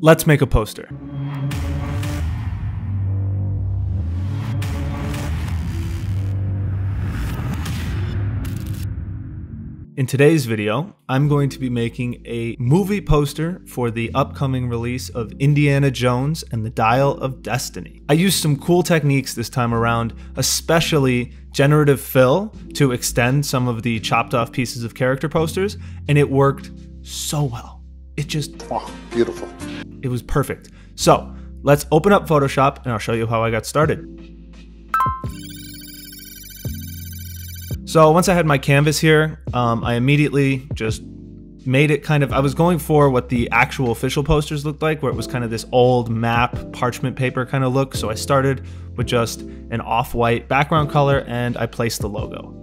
Let's make a poster. In today's video, I'm going to be making a movie poster for the upcoming release of Indiana Jones and the Dial of Destiny. I used some cool techniques this time around, especially generative fill to extend some of the chopped off pieces of character posters, and it worked so well. It just, oh, beautiful. It was perfect. So let's open up Photoshop and I'll show you how I got started. So once I had my canvas here, I immediately just made it kind of, I was going for what the actual official posters looked like, where it was kind of this old map, parchment paper kind of look. So I started with just an off-white background color and I placed the logo.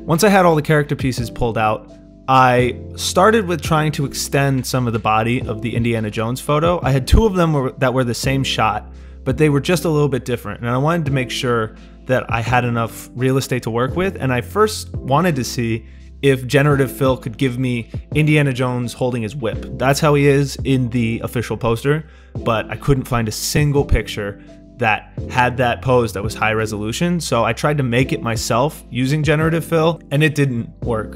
Once I had all the character pieces pulled out, I started with trying to extend some of the body of the Indiana Jones photo. I had two of them that were the same shot, but they were just a little bit different. And I wanted to make sure that I had enough real estate to work with. And I first wanted to see if generative fill could give me Indiana Jones holding his whip. That's how he is in the official poster, but I couldn't find a single picture that had that pose that was high resolution. So I tried to make it myself using generative fill, and it didn't work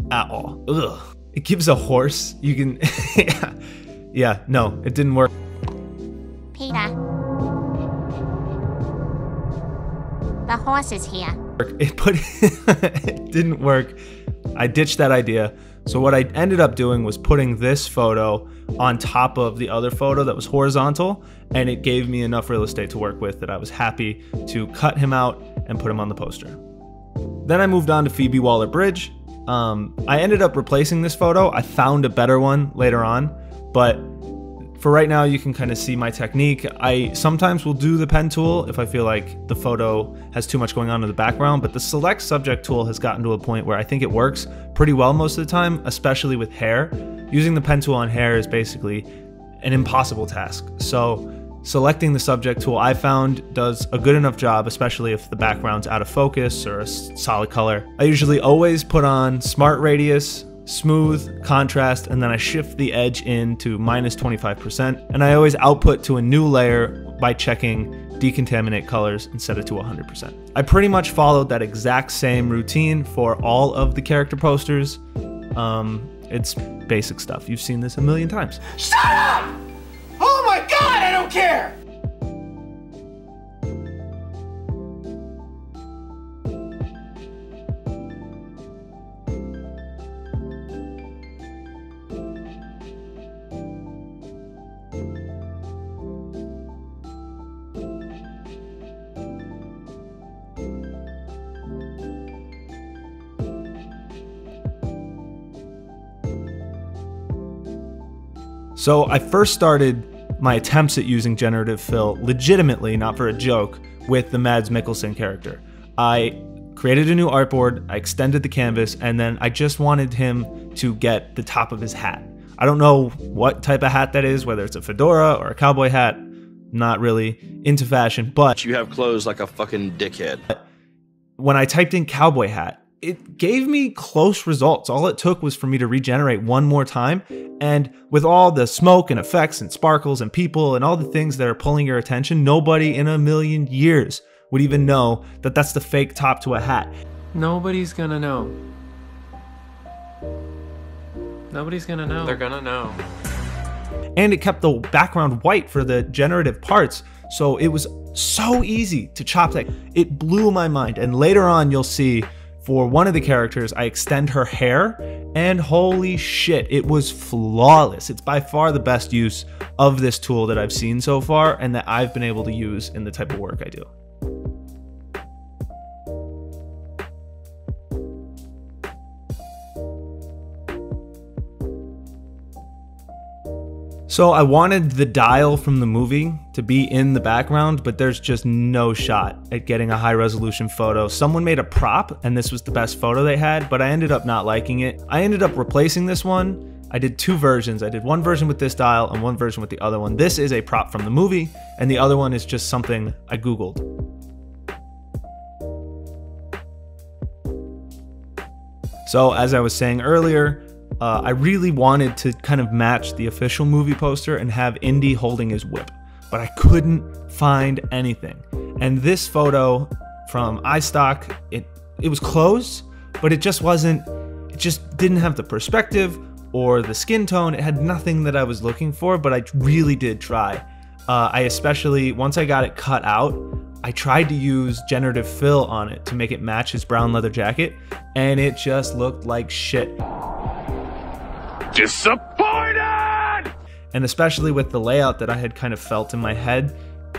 at all. Ugh. It gives a horse. You can, yeah, no, it didn't work. Peter. The horse is here. It didn't work. I ditched that idea. So what I ended up doing was putting this photo on top of the other photo that was horizontal, and it gave me enough real estate to work with that I was happy to cut him out and put him on the poster. Then I moved on to Phoebe Waller-Bridge. I ended up replacing this photo. I found a better one later on, but for right now, you can kind of see my technique. I sometimes will do the pen tool if I feel like the photo has too much going on in the background, but the select subject tool has gotten to a point where I think it works pretty well most of the time, especially with hair. Using the pen tool on hair is basically an impossible task. So selecting the subject tool I found does a good enough job, especially if the background's out of focus or a solid color. I usually always put on Smart Radius, Smooth, Contrast, and then I shift the edge in to -25%, and I always output to a new layer by checking Decontaminate Colors and set it to 100%. I pretty much followed that exact same routine for all of the character posters. It's basic stuff. You've seen this a million times. Shut up! Oh my God, I don't care! So I first started my attempts at using generative fill legitimately, not for a joke, with the Mads Mikkelsen character. I created a new artboard, I extended the canvas, and then I just wanted him to get the top of his hat. I don't know what type of hat that is, whether it's a fedora or a cowboy hat. Not really into fashion, but you have clothes like a fucking dickhead. When I typed in cowboy hat, it gave me close results. All it took was for me to regenerate one more time, and with all the smoke and effects and sparkles and people and all the things that are pulling your attention, nobody in a million years would even know that that's the fake top to a hat. Nobody's gonna know. Nobody's gonna know. They're gonna know. And it kept the background white for the generative parts, so it was so easy to chop that. It blew my mind, and later on you'll see for one of the characters, I extend her hair, and holy shit, it was flawless. It's by far the best use of this tool that I've seen so far and that I've been able to use in the type of work I do. So I wanted the dial from the movie to be in the background, but there's just no shot at getting a high resolution photo. Someone made a prop and this was the best photo they had, but I ended up not liking it. I ended up replacing this one. I did two versions. I did one version with this dial and one version with the other one. This is a prop from the movie, and the other one is just something I Googled. So as I was saying earlier, I really wanted to kind of match the official movie poster and have Indy holding his whip, but I couldn't find anything. And this photo from iStock, it was close, but it just didn't have the perspective or the skin tone. It had nothing that I was looking for, but I really did try. I especially, once I got it cut out, I tried to use generative fill on it to make it match his brown leather jacket, and it just looked like shit. Disappointed! And especially with the layout that I had kind of felt in my head,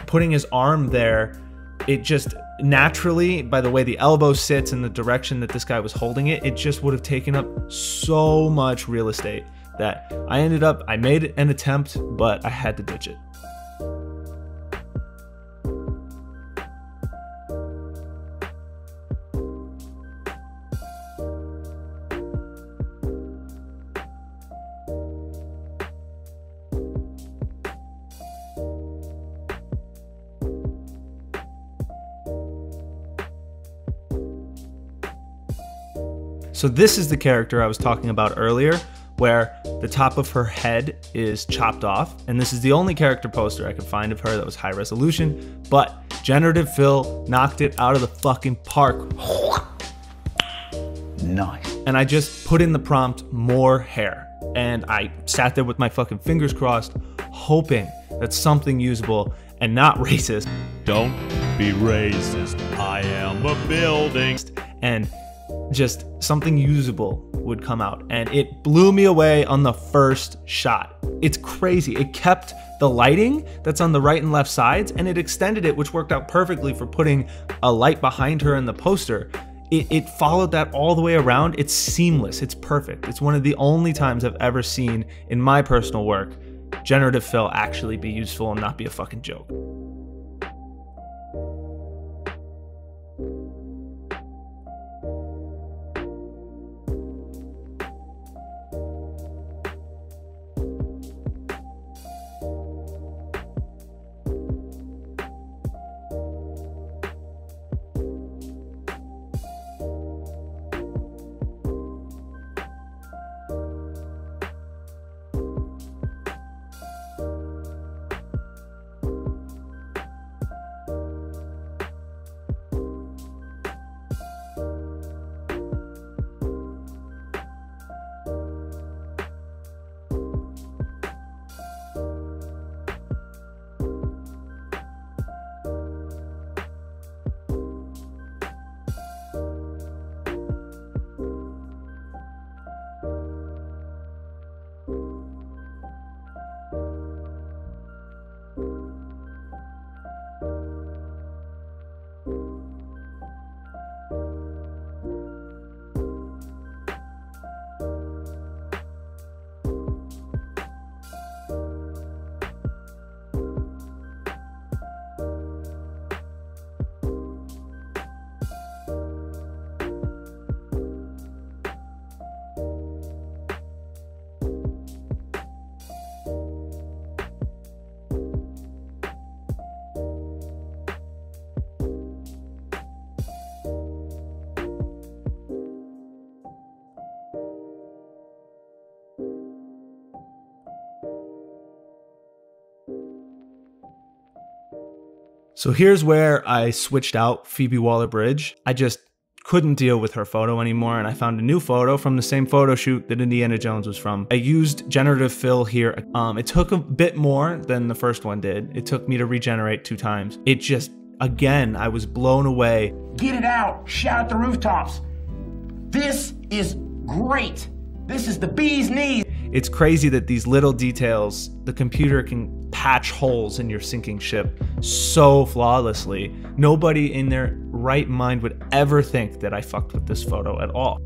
putting his arm there, it just naturally, by the way the elbow sits and the direction that this guy was holding it, it just would have taken up so much real estate that I made an attempt, but I had to ditch it. So this is the character I was talking about earlier, where the top of her head is chopped off, and this is the only character poster I could find of her that was high resolution, but generative fill knocked it out of the fucking park. Nice. And I just put in the prompt, more hair, and I sat there with my fucking fingers crossed, hoping that something usable and not racist. Don't be racist. I am a building. And just something usable would come out, and it blew me away on the first shot. It's crazy. It kept the lighting that's on the right and left sides, and it extended it, which worked out perfectly for putting a light behind her in the poster. It followed that all the way around. It's seamless. It's perfect. It's one of the only times I've ever seen in my personal work generative fill actually be useful and not be a fucking joke. So here's where I switched out Phoebe Waller-Bridge. I just couldn't deal with her photo anymore, and I found a new photo from the same photo shoot that Indiana Jones was from. I used generative fill here. It took a bit more than the first one did. It took me to regenerate 2 times. It just, again, I was blown away. Get it out. Shout at the rooftops. This is great. This is the bee's knees. It's crazy that these little details, the computer can patch holes in your sinking ship so flawlessly. Nobody in their right mind would ever think that I fucked with this photo at all.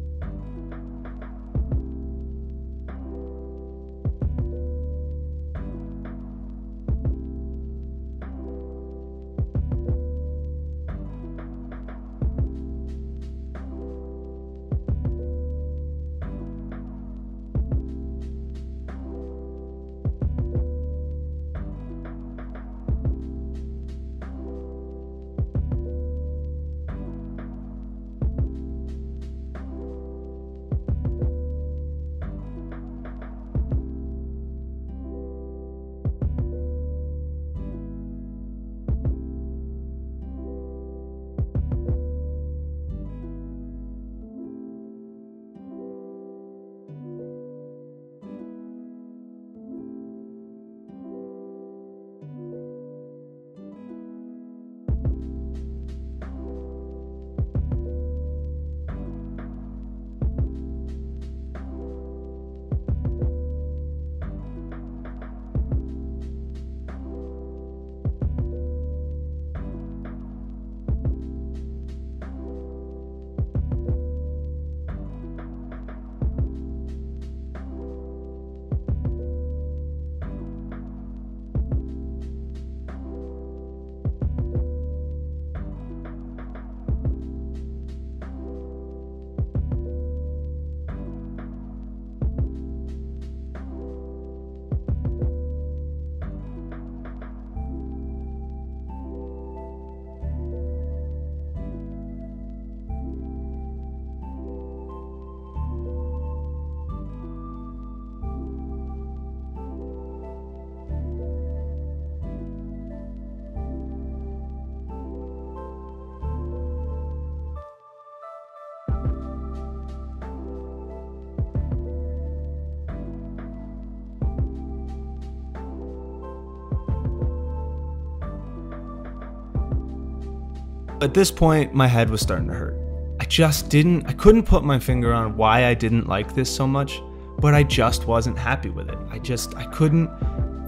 At this point, my head was starting to hurt. I couldn't put my finger on why I didn't like this so much, but I just wasn't happy with it. I couldn't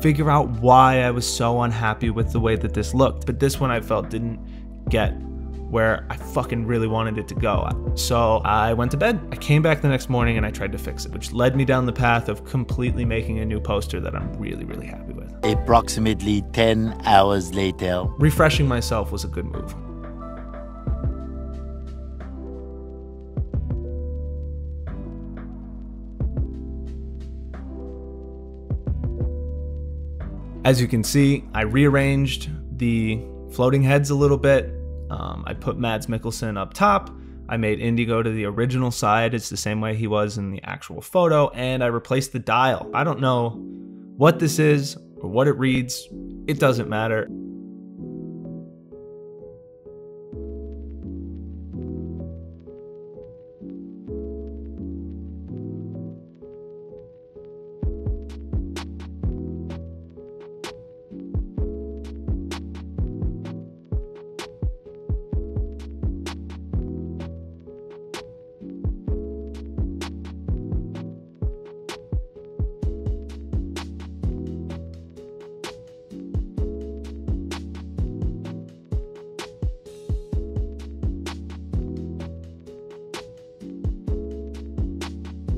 figure out why I was so unhappy with the way that this looked. But this one I felt didn't get where I fucking really wanted it to go. So I went to bed. I came back the next morning and I tried to fix it, which led me down the path of completely making a new poster that I'm really, really happy with. Approximately 10 hours later. Refreshing myself was a good move. As you can see, I rearranged the floating heads a little bit. I put Mads Mikkelsen up top. I made Indigo to the original side. It's the same way he was in the actual photo. And I replaced the dial. I don't know what this is or what it reads. It doesn't matter.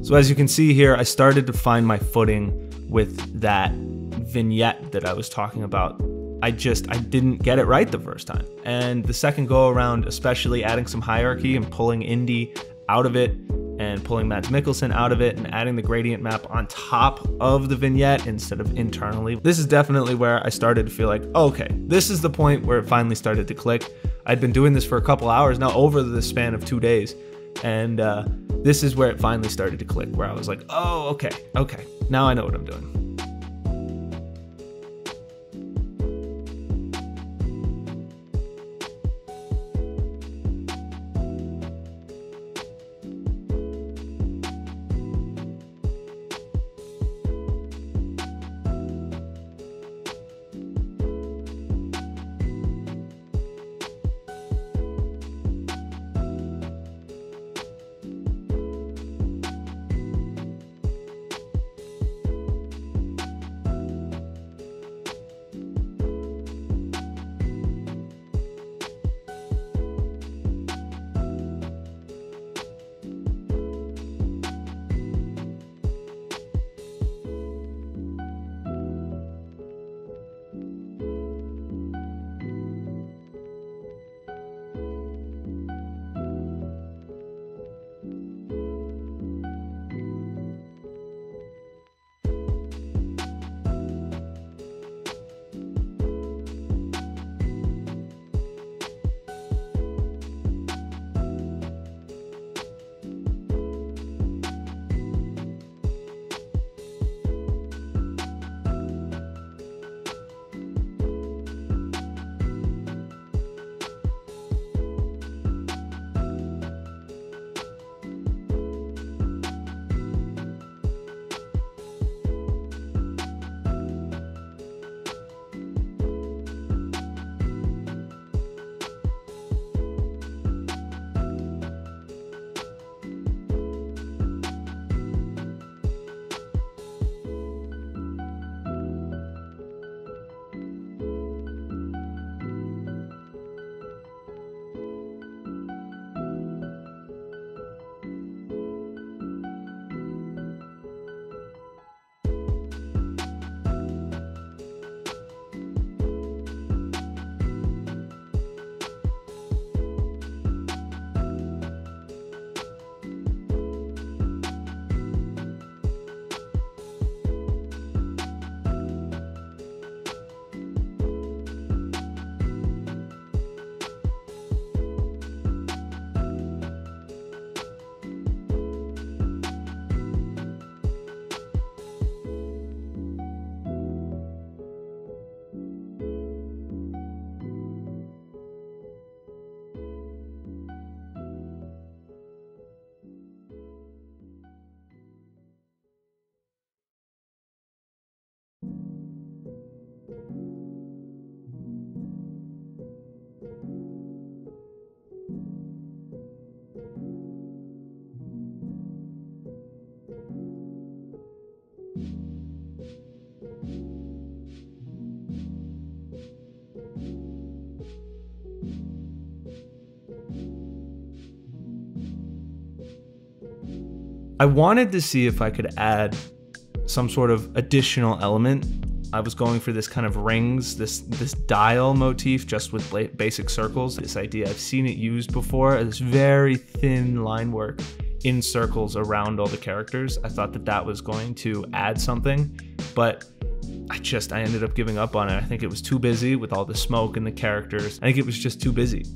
So as you can see here, I started to find my footing with that vignette that I was talking about. I didn't get it right the first time. And the second go around, especially adding some hierarchy and pulling Indy out of it and pulling Mads Mikkelsen out of it and adding the gradient map on top of the vignette instead of internally. This is definitely where I started to feel like, okay, this is the point where it finally started to click. I'd been doing this for a couple hours now, over the span of 2 days. And this is where it finally started to click, where I was like, oh, okay, now I know what I'm doing. I wanted to see if I could add some sort of additional element. I was going for this kind of rings, this dial motif just with basic circles. This idea, I've seen it used before as very thin line work in circles around all the characters. I thought that was going to add something, but I ended up giving up on it. I think it was too busy with all the smoke and the characters. I think it was just too busy.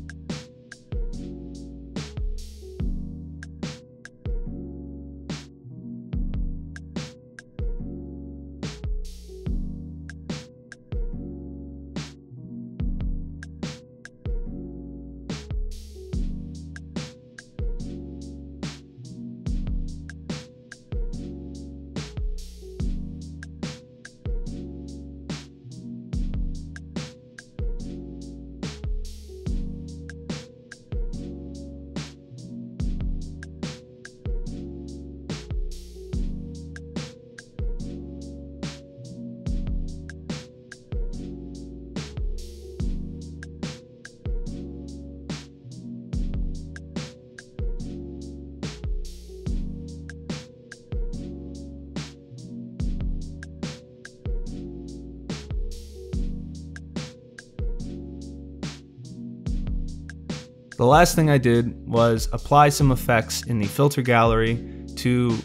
The last thing I did was apply some effects in the filter gallery to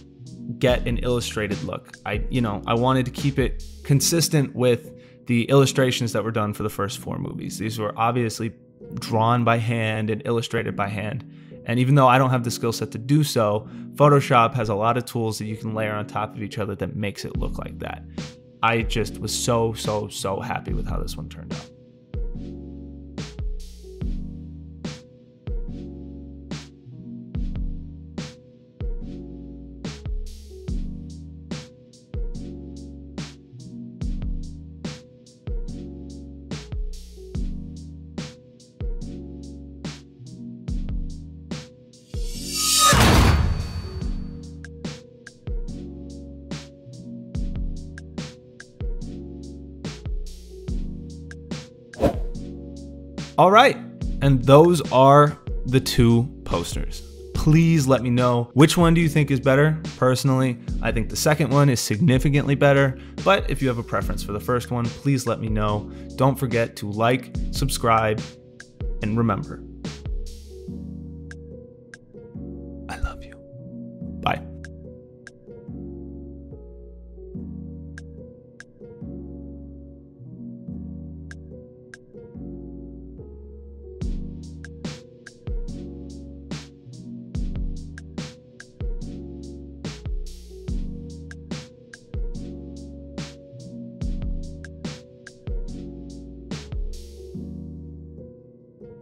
get an illustrated look. I wanted to keep it consistent with the illustrations that were done for the first 4 movies. These were obviously drawn by hand and illustrated by hand. And even though I don't have the skill set to do so, Photoshop has a lot of tools that you can layer on top of each other that makes it look like that. I just was so happy with how this one turned out. All right, and those are the 2 posters. Please let me know, which one do you think is better? Personally, I think the second one is significantly better, but if you have a preference for the first one, please let me know. Don't forget to like, subscribe, and remember,